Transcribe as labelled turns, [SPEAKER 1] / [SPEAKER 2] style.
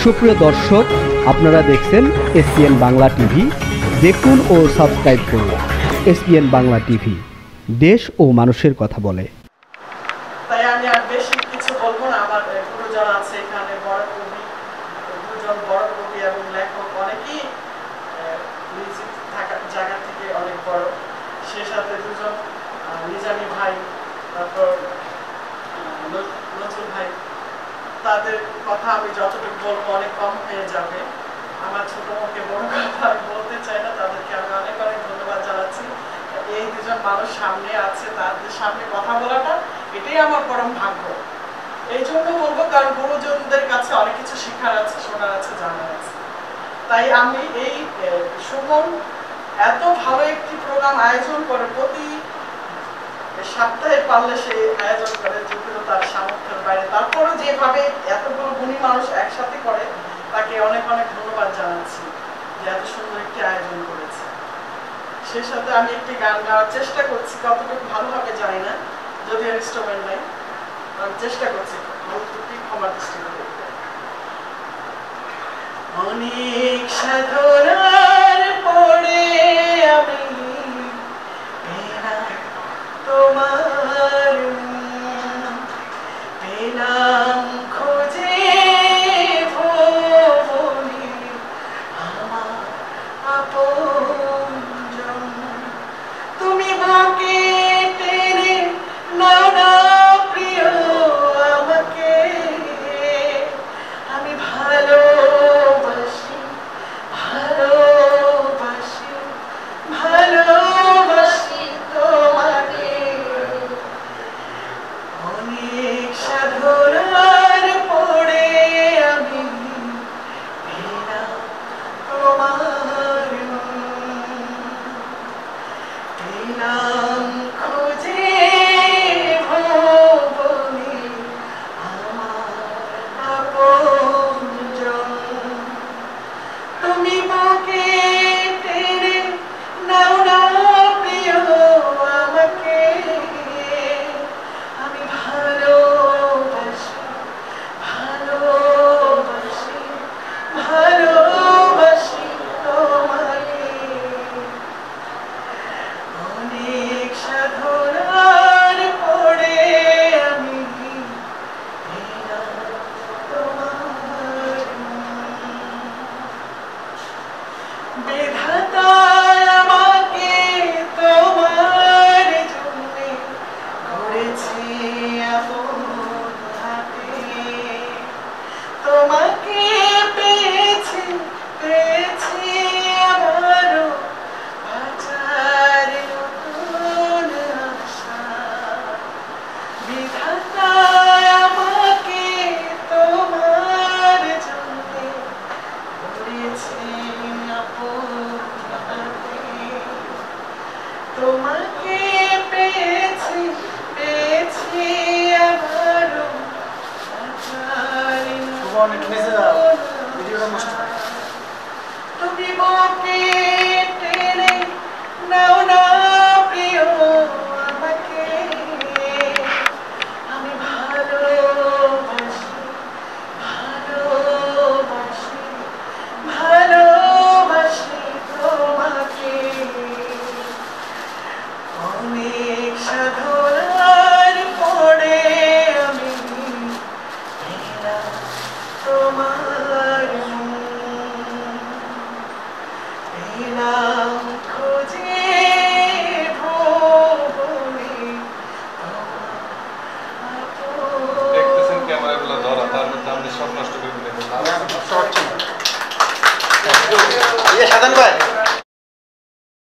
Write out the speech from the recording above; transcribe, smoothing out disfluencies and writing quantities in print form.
[SPEAKER 1] সুপ্রিয় দর্শক, আপনারা দেখছেন এসপিএন বাংলা টিভি। দেখুন ও সাবস্ক্রাইব করুন এসপিএন বাংলা টিভি, দেশ ও মানুষের কথা বলে।
[SPEAKER 2] তাই আমি আর বেশি কিছু বলবো না। আমার গুরুজন আছে এখানে, বড় কবি, দুজন বড় কবি এবং লেখক, অনেকেই নিজ থাকার জায়গা থেকে অনেক বড়। সে সাথে দুজন নিজামী ভাই, তারপর নজরুল ভাই, তাদের কথা আমি যতটুকু বলবো অনেক কম হয়ে যাবে। আমার ছোট মুখে বড় কথা আমি বলতে চাই না। তাদেরকে আমি অনেক অনেক ধন্যবাদ জানাচ্ছি। এই দুজন মানুষ সামনে আছে, তাদের সামনে কথা বলাটা এটাই আমার পরম ভাগ্য। এই জন্য বলবো, কারণ গুরুজনদের কাছে অনেক কিছু শেখার আছে, শোনার আছে, জানার আছে। তাই আমি এই সুমন এত ভালো একটি প্রোগ্রাম আয়োজন করে, প্রতি সপ্তাহে পারলে সে আয়োজন করে, যদিও তার সামর্থ্যের বাইরে, তারপরও যেভাবে এতগুলো গুণী মানুষ একসাথে করে, তাকে অনেক অনেক ধন্যবাদ জানাচ্ছি যে এত সুন্দর একটি আয়োজন করেছে। সেই সাথে আমি একটি গান গাওয়ার চেষ্টা করছি, কতটুকু ভালোভাবে জানি না, যদিও ইনস্ট্রুমেন্ট নাই, আমি চেষ্টা করছি ক্ষমা দৃষ্টি করে। অনেক সাধনার পরে আমি তোমার পেলাম খোঁজে ভুবনে আমার আপনজন। তুমি বুকে টেনে নাও না প্রিয় আমাকে, আমি ভালোবাসি ভালোবাসি ভালোবাসি তোমাকে। অনেক সাধনার পরে আমি পেলাম তোমার, পেলাম খুঁজে ভুবনে আমার আপনজন। তুমি বুকে টেনে নাও না প্রিয় আমাকে, আমি ভালোবাসি ভালোবাসি ভালোবাসি তোমাকে। অনেক সাধনার পরে আমি পেলাম তোমার। বিধাতা আমাকে তোমার জন্যে গড়েছে আপন হাতে, তোমাকে পেয়েছি পেয়েছি আমারও বাঁচার নতুন আশা। বিধাতা আমাকে তোমার জন্যে গড়েছে আপন হাতে, তোমাকে পেয়েছি পেয়েছি আমারও বাঁচার নতুন আশা। তুমি বুকে টেনে নাও না প্রিয় আমাকে, আমি ভালোবাসি ভালোবাসি ভালোবাসি তোমাকে। অনেক সাধনার পরে আমি পেলাম তোমার, পেলাম খুঁজে ভুবনে আমার।
[SPEAKER 3] দেখতেছেন ক্যামেরাগুলো ধরা, তার মধ্যে আপনি সব নষ্ট করে দিলেন।
[SPEAKER 4] সাধন ভাই